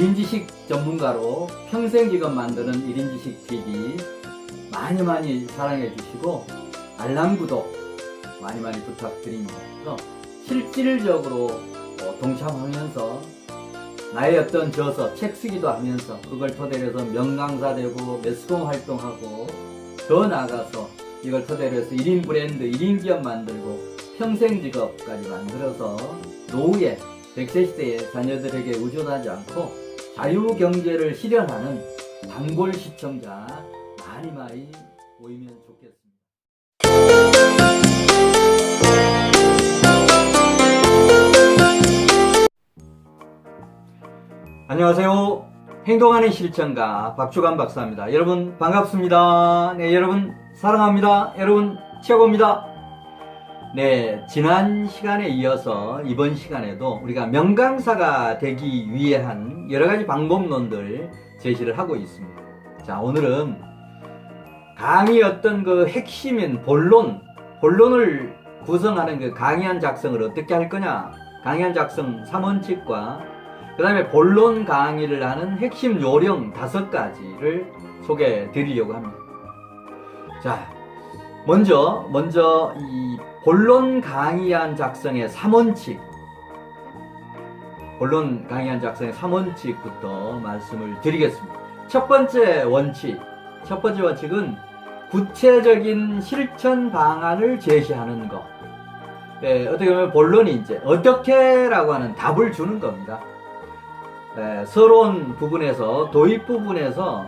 1인지식 전문가로 평생직업 만드는 1인지식 TV 많이 사랑해 주시고 알람 구독 많이 부탁드립니다. 그래서 실질적으로 동참하면서 나의 어떤 저서 책 쓰기도 하면서 그걸 토대로 해서 명강사 되고 매스컴 활동하고 더 나아가서 이걸 토대로 해서 1인 브랜드, 1인 기업 만들고 평생 직업까지 만들어서 노후에 100세 시대의 자녀들에게 의존하지 않고 자유경제를 실현하는 단골 시청자 많이 모이면 좋겠습니다. 안녕하세요. 행동하는 실천가 박주관 박사입니다. 여러분 반갑습니다. 네, 여러분 사랑합니다. 여러분 최고입니다. 네, 지난 시간에 이어서 이번 시간에도 우리가 명강사가 되기 위한 여러가지 방법론들 제시를 하고 있습니다. 자, 오늘은 강의 어떤 그 핵심인 본론을 구성하는 그 강의안 작성을 어떻게 할 거냐, 강의안 작성 3원칙과 그 다음에 본론 강의를 하는 핵심 요령 5가지를 소개해 드리려고 합니다. 자, 먼저 이 본론 강의안 작성의 3원칙, 본론 강의안 작성의 3원칙부터 말씀을 드리겠습니다. 첫 번째 원칙은 구체적인 실천 방안을 제시하는 것. 예, 어떻게 보면 본론이 이제 어떻게라고 하는 답을 주는 겁니다. 서론 부분에서, 도입 부분에서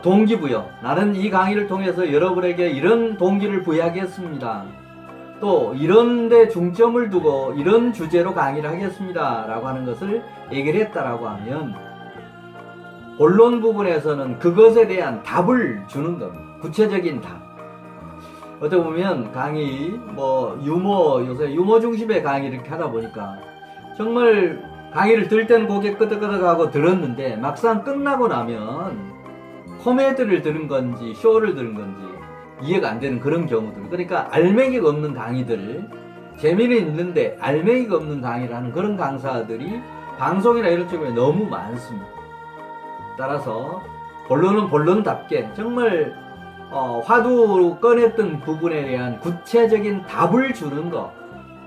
동기부여, 나는 이 강의를 통해서 여러분에게 이런 동기를 부여하겠습니다. 또 이런 데 중점을 두고 이런 주제로 강의를 하겠습니다 라고 하는 것을 얘기를 했다라고 하면, 본론 부분에서는 그것에 대한 답을 주는 겁니다. 구체적인 답. 어떻게 보면 강의, 요새 유머 중심의 강의 이렇게 하다 보니까 정말 강의를 들을 때는 고개 끄덕끄덕하고 들었는데 막상 끝나고 나면 코미디를 들은 건지 쇼를 들은 건지 이해가 안 되는 그런 경우들. 그러니까 알맹이가 없는 강의들, 재미는 있는데 알맹이가 없는 강의를 하는 그런 강사들이 방송이나 이런 쪽에 너무 많습니다. 따라서 본론은 본론답게 정말 화두로 꺼냈던 부분에 대한 구체적인 답을 주는 것,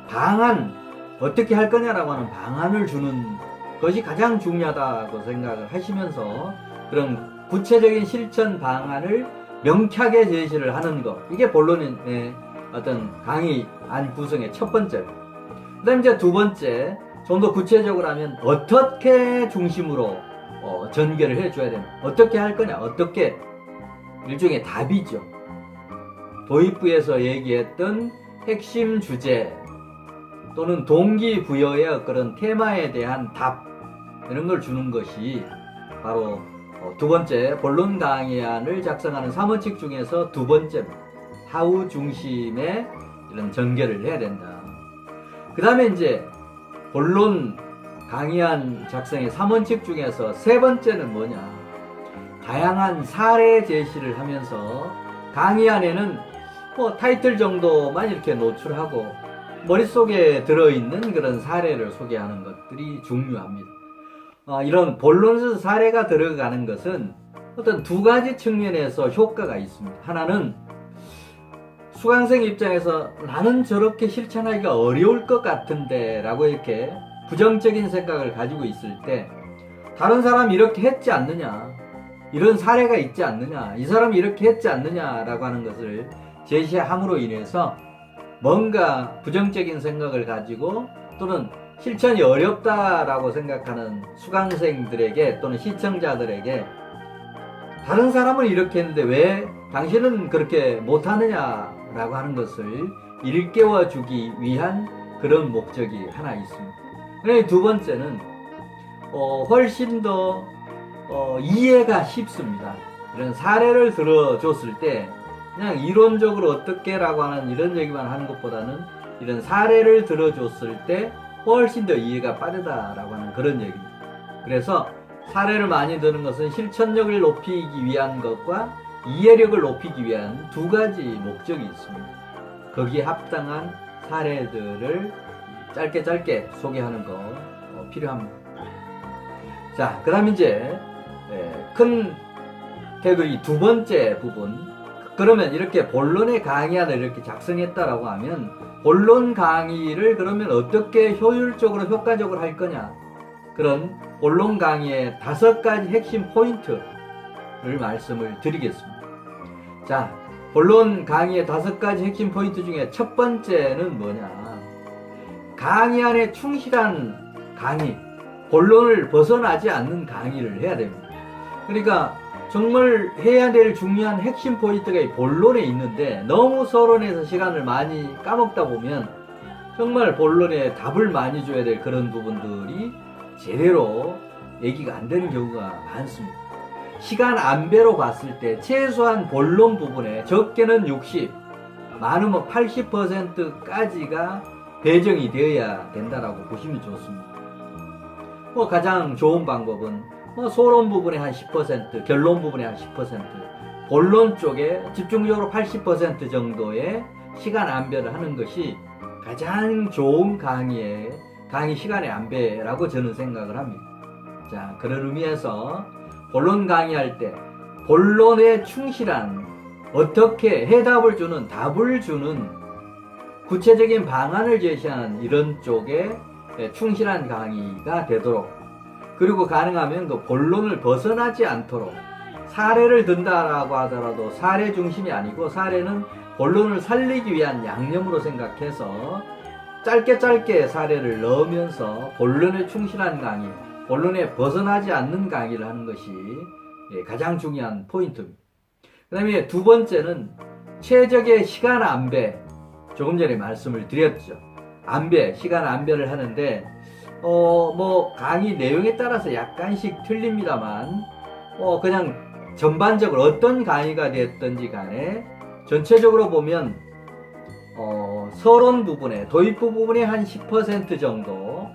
방안, 어떻게 할 거냐라고 하는 방안을 주는 것이 가장 중요하다고 생각을 하시면서 그런 구체적인 실천 방안을 명쾌하게 제시를 하는 것, 이게 본론의 어떤 강의 안 구성의 첫 번째. 그 다음 이제 두 번째, 좀 더 구체적으로 하면 어떻게 중심으로 전개를 해줘야 되나, 어떻게 할 거냐, 어떻게, 일종의 답이죠. 도입부에서 얘기했던 핵심 주제 또는 동기부여의 그런 테마에 대한 답, 이런 걸 주는 것이 바로 두 번째 본론 강의안을 작성하는 3원칙 중에서 두 번째, 하우 중심의 이런 전개를 해야 된다. 그 다음에 이제 본론 강의안 작성의 3원칙 중에서 세 번째는 뭐냐, 다양한 사례 제시를 하면서 강의안에는 타이틀 정도만 이렇게 노출하고 머릿속에 들어있는 그런 사례를 소개하는 것들이 중요합니다. 이런 본론에서 사례가 들어가는 것은 어떤 두 가지 측면에서 효과가 있습니다. 하나는 수강생 입장에서 나는 저렇게 실천하기가 어려울 것 같은데 라고 이렇게 부정적인 생각을 가지고 있을 때, 다른 사람이 이렇게 했지 않느냐, 이런 사례가 있지 않느냐, 이 사람이 이렇게 했지 않느냐 라고 하는 것을 제시함으로 인해서 뭔가 부정적인 생각을 가지고 또는 실천이 어렵다라고 생각하는 수강생들에게 또는 시청자들에게 다른 사람은 이렇게 했는데 왜 당신은 그렇게 못하느냐라고 하는 것을 일깨워 주기 위한 그런 목적이 하나 있습니다. 그리고 두 번째는 훨씬 더 이해가 쉽습니다. 이런 사례를 들어줬을 때 그냥 이론적으로 어떻게라고 하는 이런 얘기만 하는 것보다는 이런 사례를 들어줬을 때 훨씬 더 이해가 빠르다라고 하는 그런 얘기입니다. 그래서 사례를 많이 드는 것은 실천력을 높이기 위한 것과 이해력을 높이기 위한 두 가지 목적이 있습니다. 거기에 합당한 사례들을 짧게 소개하는 거 필요합니다. 자, 그 다음 이제 큰 태그리 두 번째 부분. 그러면 이렇게 본론의 강의안을 이렇게 작성했다라고 하면 본론 강의를 그러면 어떻게 효율적으로 효과적으로 할 거냐, 그런 본론 강의의 5가지 핵심 포인트를 말씀을 드리겠습니다. 자, 본론 강의의 5가지 핵심 포인트 중에 첫 번째는 뭐냐, 강의안에 충실한 강의, 본론을 벗어나지 않는 강의를 해야 됩니다. 그러니까 정말 해야 될 중요한 핵심 포인트가 이 본론에 있는데 너무 서론에서 시간을 많이 까먹다 보면 정말 본론에 답을 많이 줘야 될 그런 부분들이 제대로 얘기가 안 되는 경우가 많습니다. 시간 안배로 봤을 때 최소한 본론 부분에 적게는 60, 많으면 80%까지가 배정이 되어야 된다라고 보시면 좋습니다. 가장 좋은 방법은 서론 부분에 한 10%, 결론 부분에 한 10%, 본론 쪽에 집중적으로 80% 정도의 시간 안배를 하는 것이 가장 좋은 강의 시간의 안배라고 저는 생각을 합니다. 자, 그런 의미에서 본론 강의할 때 본론에 충실한, 어떻게 해답을 주는, 답을 주는 구체적인 방안을 제시하는 이런 쪽에 충실한 강의가 되도록, 그리고 가능하면 그 본론을 벗어나지 않도록, 사례를 든다라고 하더라도 사례 중심이 아니고 사례는 본론을 살리기 위한 양념으로 생각해서 짧게 사례를 넣으면서 본론에 충실한 강의, 본론에 벗어나지 않는 강의를 하는 것이 가장 중요한 포인트입니다. 그 다음에 두 번째는 최적의 시간 안배. 조금 전에 말씀을 드렸죠. 안배, 시간 안배를 하는데 강의 내용에 따라서 약간씩 틀립니다만 그냥 전반적으로 어떤 강의가 됐든지 간에 전체적으로 보면 서론 부분에, 도입부 부분에 한 10% 정도,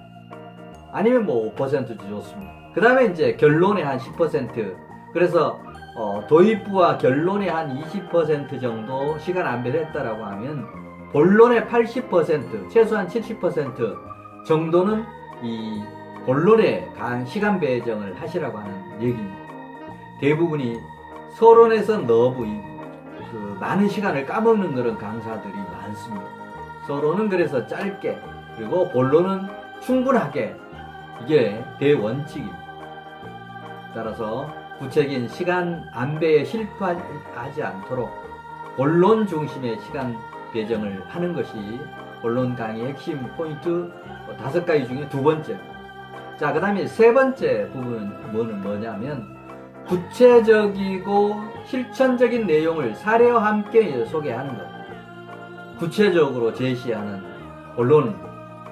아니면 5%도 좋습니다. 그 다음에 이제 결론에 한 10%, 그래서 도입부와 결론에 한 20% 정도 시간 안배를 했다라고 하면 본론의 80%, 최소한 70% 정도는 이 본론에 시간 배정을 하시라고 하는 얘기입니다. 대부분이 서론에서 너무 많은 시간을 까먹는 그런 강사들이 많습니다. 서론은 그래서 짧게, 그리고 본론은 충분하게, 이게 대원칙입니다. 따라서 구체적인 시간 안배에 실패하지 않도록 본론 중심의 시간 배정을 하는 것이 본론 강의 핵심 포인트 5가지 중에 두 번째입니다. 자, 그 다음에 세 번째 부분은 뭐냐면 구체적이고 실천적인 내용을 사례와 함께 소개하는 것. 구체적으로 제시하는 본론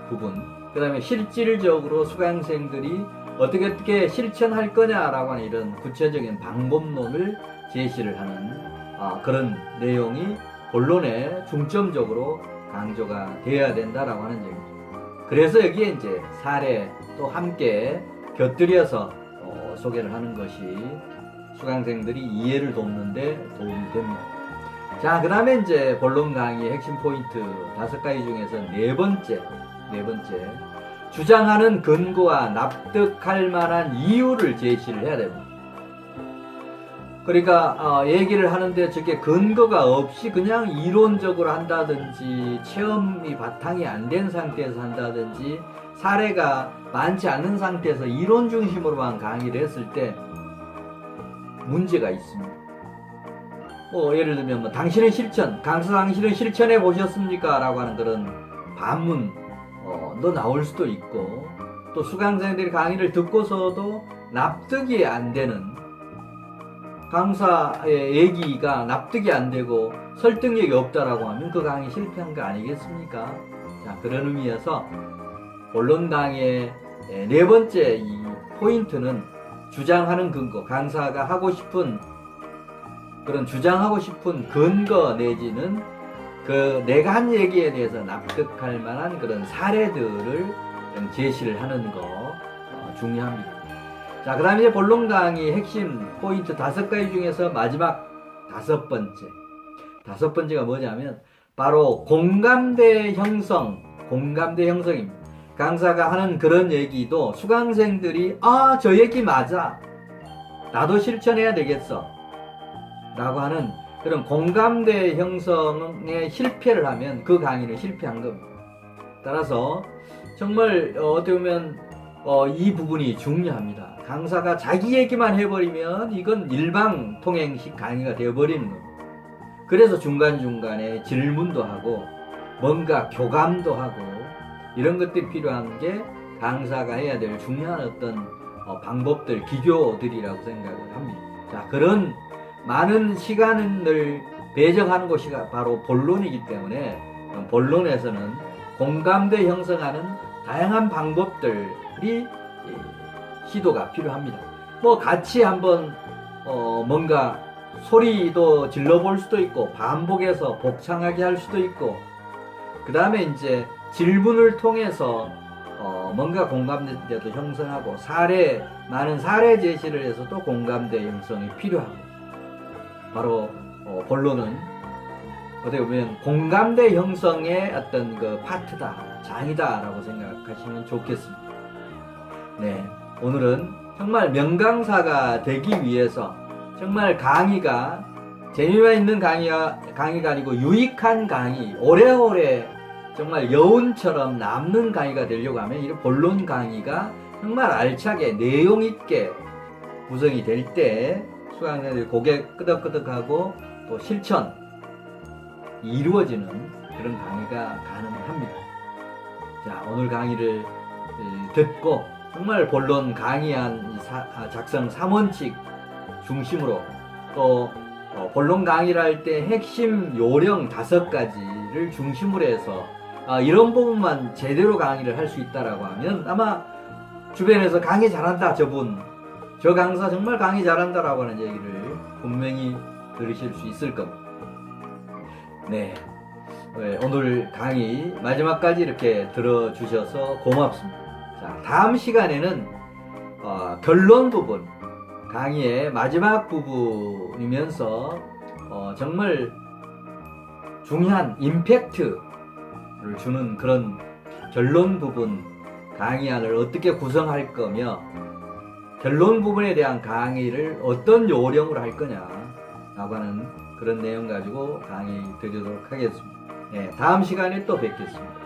부분, 그 다음에 실질적으로 수강생들이 어떻게 실천할 거냐라고 하는 이런 구체적인 방법론을 제시를 하는 그런 내용이 본론에 중점적으로 강조가 되어야 된다라고 하는 얘기죠. 그래서 여기에 이제 사례도 함께 곁들여서 소개를 하는 것이 수강생들이 이해를 돕는데 도움이 됩니다. 자, 그 다음에 이제 본론 강의의 핵심 포인트 5가지 중에서 네 번째, 주장하는 근거와 납득할 만한 이유를 제시를 해야 됩니다. 그러니까 얘기를 하는데 저게 근거가 없이 그냥 이론적으로 한다든지, 체험이 바탕이 안 된 상태에서 한다든지, 사례가 많지 않은 상태에서 이론 중심으로만 강의를 했을 때 문제가 있습니다. 예를 들면 당신은 실천해 보셨습니까? 라고 하는 그런 반문도 나올 수도 있고, 또 수강생들이 강의를 듣고서도 납득이 안 되는, 강사의 얘기가 납득이 안 되고 설득력이 없다라고 하면 그 강의 실패한 거 아니겠습니까? 자, 그런 의미에서 본론 강의의 네 번째 이 포인트는 주장하는 근거, 강사가 하고 싶은 그런 주장하고 싶은 근거 내지는 내가 한 얘기에 대해서 납득할 만한 그런 사례들을 제시를 하는 거 중요합니다. 자, 그 다음에 이제 본론 강의 핵심 포인트 5가지 중에서 마지막 5번째가 뭐냐면 바로 공감대 형성입니다. 강사가 하는 그런 얘기도 수강생들이 아, 저 얘기 맞아. 나도 실천해야 되겠어. 라고 하는 그런 공감대 형성에 실패를 하면 그 강의는 실패한 겁니다. 따라서 정말 어떻게 보면 이 부분이 중요합니다. 강사가 자기 얘기만 해버리면 이건 일방통행식 강의가 되어버리는 겁니다. 그래서 중간중간에 질문도 하고 뭔가 교감도 하고 이런 것들이 필요한 게 강사가 해야 될 중요한 어떤 방법들, 기교들이라고 생각을 합니다. 자, 그런 많은 시간을 배정하는 곳이 바로 본론이기 때문에 본론에서는 공감대 형성하는 다양한 방법들이 시도가 필요합니다. 뭐 같이 한번 뭔가 소리도 질러볼 수도 있고 반복해서 복창하게 할 수도 있고 그 다음에 이제 질문을 통해서 뭔가 공감대도 형성하고 많은 사례 제시를 해서 또 공감대 형성이 필요하고 바로 본론은 어떻게 보면 공감대 형성의 어떤 그 파트다, 장이다라고 생각하시면 좋겠습니다. 네, 오늘은 정말 명강사가 되기 위해서 정말 강의가 재미가 있는 강의가 아니고 유익한 강의, 오래오래 정말 여운처럼 남는 강의가 되려고 하면 이 본론 강의가 정말 알차게 내용 있게 구성이 될 때 수강생들이 고개 끄덕끄덕하고 또 실천 이루어지는 그런 강의가 가능합니다. 자, 오늘 강의를 듣고 정말 본론 강의안 작성 3원칙 중심으로 또 본론 강의를 할 때 핵심 요령 5가지를 중심으로 해서 이런 부분만 제대로 강의를 할 수 있다라고 하면 아마 주변에서 강의 잘한다 저 강사 정말 강의 잘한다라고 하는 얘기를 분명히 들으실 수 있을 겁니다. 네, 오늘 강의 마지막까지 이렇게 들어주셔서 고맙습니다. 자, 다음 시간에는 결론 부분, 강의의 마지막 부분이면서 정말 중요한 임팩트를 주는 그런 결론 부분 강의안을 어떻게 구성할 거며 결론 부분에 대한 강의를 어떤 요령으로 할 거냐라고 하는 그런 내용 가지고 강의 드리도록 하겠습니다. 네, 다음 시간에 또 뵙겠습니다.